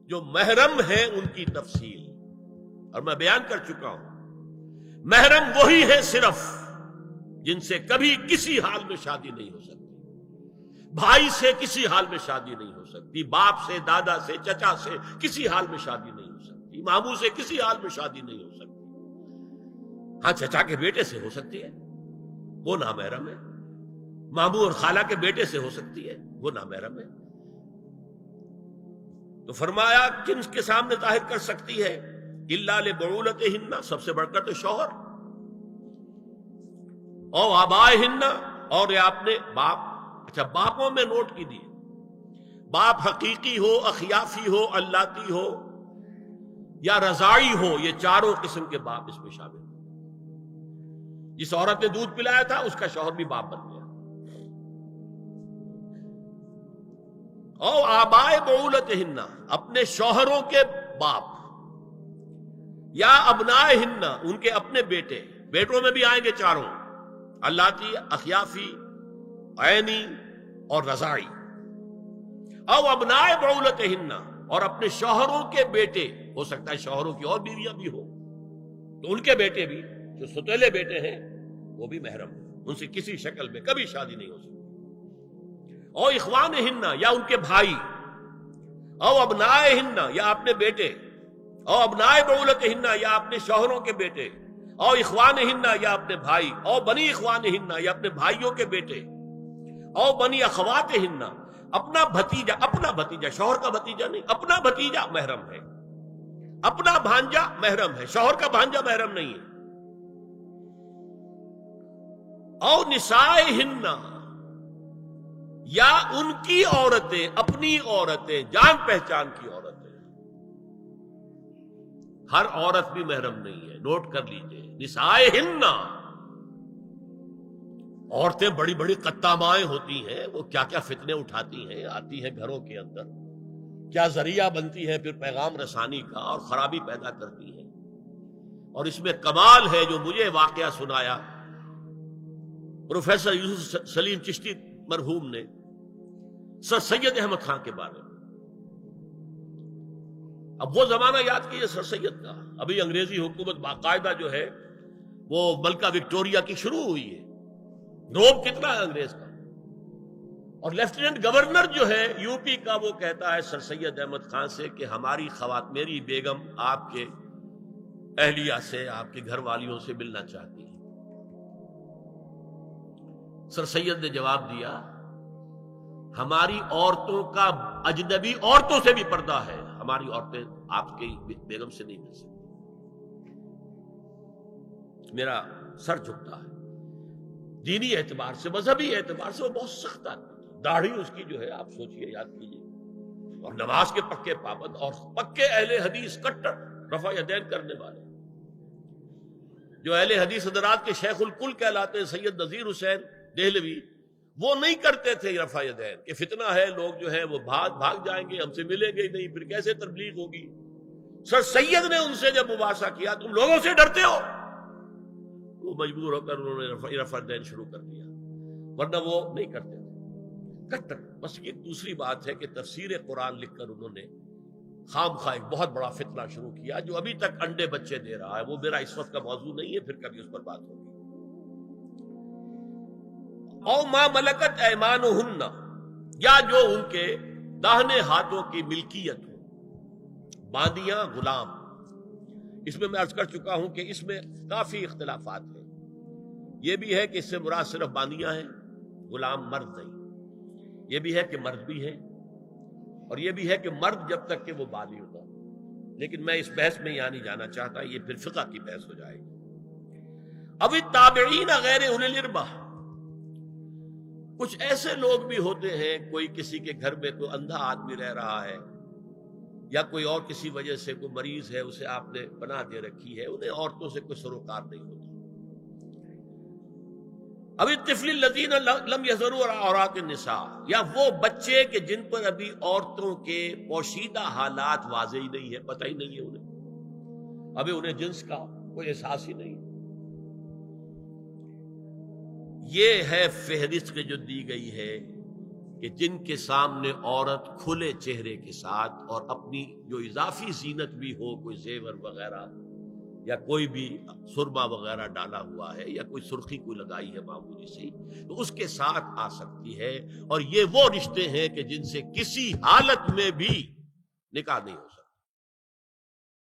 جو محرم ہیں ان کی تفصیل، اور میں بیان کر چکا ہوں محرم وہی ہے صرف جن سے کبھی کسی حال میں شادی نہیں ہو سکتی، بھائی سے کسی حال میں شادی نہیں ہو سکتی، باپ سے، دادا سے، چچا سے کسی حال میں شادی نہیں ہو سکتی، ماموں سے کسی حال میں شادی نہیں ہو سکتی۔ ہاں چچا کے بیٹے سے ہو سکتی ہے، وہ نامحرم ہے۔ ماموں اور خالہ کے بیٹے سے ہو سکتی ہے، وہ نامحرم ہے۔ تو فرمایا کن کے سامنے ظاہر کر سکتی ہے؟ الا لبعولتہن، سب سے بڑھ کر تو شوہر، او آبائہن، اور یا اپنے باپ۔ اچھا باپوں میں نوٹ کیجیے، باپ حقیقی ہو، اخیافی ہو، اللاتی ہو یا رضاعی ہو، یہ چاروں قسم کے باپ اس میں شامل ہیں۔ جس عورت نے دودھ پلایا تھا اس کا شوہر بھی باپ بن گیا۔ او آبائے بعولتہن، اپنے شوہروں کے باپ، یا ابنائہن، ان کے اپنے بیٹے، بیٹوں میں بھی آئیں گے چاروں، اللاتی، اخیافی، عینی اور رضاعی۔ او ابنائے بعولتہن، اور اپنے شوہروں کے بیٹے، ہو سکتا ہے شوہروں کی اور بیویاں بھی ہو تو ان کے بیٹے بھی، جو ستیلے بیٹے ہیں وہ بھی محرم، ان سے کسی شکل میں کبھی شادی نہیں ہو سکتی۔ او اخوانہن، یا ان کے بھائی، او ابنائہن، یا اپنے بیٹے، او ابنائے بعولتہن، یا اپنے شوہروں کے بیٹے، او اخوانہن، یا اپنے بھائی، او بنی اخوانہن، یا اپنے بھائیوں کے بیٹے، او بنی اخواتہن، اپنا بھتیجا، شوہر کا بھتیجا نہیں، اپنا بھتیجا محرم ہے، اپنا بھانجا محرم ہے، شوہر کا بھانجا محرم نہیں ہے۔ او نسائہن، یا ان کی عورتیں، اپنی عورتیں، جان پہچان کی عورتیں۔ ہر عورت بھی محرم نہیں ہے، نوٹ کر لیجئے، نسائہن، عورتیں بڑی بڑی قطامائیں ہوتی ہیں، وہ کیا کیا فتنے اٹھاتی ہیں، آتی ہیں گھروں کے اندر، کیا ذریعہ بنتی ہیں پھر پیغام رسانی کا، اور خرابی پیدا کرتی ہیں۔ اور اس میں کمال ہے جو مجھے واقعہ سنایا پروفیسر یوسف سلیم چشتی مرحوم نے سر سید احمد خان کے بارے میں۔ اب وہ زمانہ یاد کیجیے سر سید کا، ابھی انگریزی حکومت باقاعدہ جو ہے وہ ملکہ وکٹوریہ کی شروع ہوئی ہے، روب کتنا ہے انگریز کا، اور لیفٹیننٹ گورنر جو ہے یو پی کا وہ کہتا ہے سر سید احمد خان سے کہ ہماری میری بیگم آپ کے اہلیہ سے، آپ کے گھر والیوں سے ملنا چاہتی ہے۔ سر سید نے جواب دیا ہماری عورتوں کا اجنبی عورتوں سے بھی پردہ ہے، ہماری عورتیں آپ کی بیگم سے نہیں مل سکتی۔ میرا سر جھکتا ہے، دینی اعتبار سے، مذہبی اعتبار سے وہ بہت سخت آدمی، داڑھی اس کی جو ہے آپ سوچئے، یاد کیجئے، اور نماز کے پکے پابند، اور پکے اہل حدیث، کٹر رفع یدین کرنے والے، جو اہل حدیث حضرات کے شیخ الکل کہلاتے ہیں سید نذیر حسین دہلوی، وہ نہیں کرتے تھے رفع یدین، کہ فتنہ ہے، لوگ جو ہے وہ بھاگ جائیں گے، ہم سے ملیں گے ہی نہیں، پھر کیسے تبلیغ ہوگی۔ سر سید نے ان سے جب مباحثہ کیا تم لوگوں سے ڈرتے ہو، وہ مجبور ہو کر انہوں نے رفع یدین شروع کر دیا، ورنہ وہ نہیں کرتے تھے، کٹر۔ بس یہ دوسری بات ہے کہ تفسیر قرآن لکھ کر انہوں نے خام خواہ ایک بہت بڑا فتنہ شروع کیا جو ابھی تک انڈے بچے دے رہا ہے، وہ میرا اس وقت کا موضوع نہیں ہے، پھر کبھی اس پر بات ہوگی۔ او ما ملکت ایمانہن، یا جو ان کے داہنے ہاتھوں کی ملکیت ہو، باندیاں، غلام۔ اس میں عرض کر چکا ہوں کہ اس میں کافی اختلافات ہیں، یہ بھی ہے کہ اس سے مراد صرف باندیاں ہیں، غلام مرد نہیں، یہ بھی ہے کہ مرد بھی ہے، اور یہ بھی ہے کہ مرد جب تک کہ وہ بالغ ہوتا، لیکن میں اس بحث میں یہاں نہیں جانا چاہتا، یہ پھر فقہ کی بحث ہو جائے گی۔ اب التابعین غیر اولی الارباح، کچھ ایسے لوگ بھی ہوتے ہیں، کوئی کسی کے گھر میں کوئی اندھا آدمی رہ رہا ہے، یا کوئی اور کسی وجہ سے کوئی مریض ہے، اسے آپ نے پناہ دے رکھی ہے، انہیں عورتوں سے کوئی سروکار نہیں ہوتا۔ اب الطفل الذین لم یظہروا علی عورات النساء، یا وہ بچے کہ جن پر ابھی عورتوں کے پوشیدہ حالات واضح ہی نہیں ہے، پتہ ہی نہیں ہے انہیں، ابھی انہیں جنس کا کوئی احساس ہی نہیں۔ یہ ہے فہرست جو دی گئی ہے کہ جن کے سامنے عورت کھلے چہرے کے ساتھ اور اپنی جو اضافی زینت بھی ہو، کوئی زیور وغیرہ یا کوئی بھی سرما وغیرہ ڈالا ہوا ہے یا کوئی سرخی کوئی لگائی ہے معمولی سی، تو اس کے ساتھ آ سکتی ہے. اور یہ وہ رشتے ہیں کہ جن سے کسی حالت میں بھی نکاح نہیں ہو سکتا.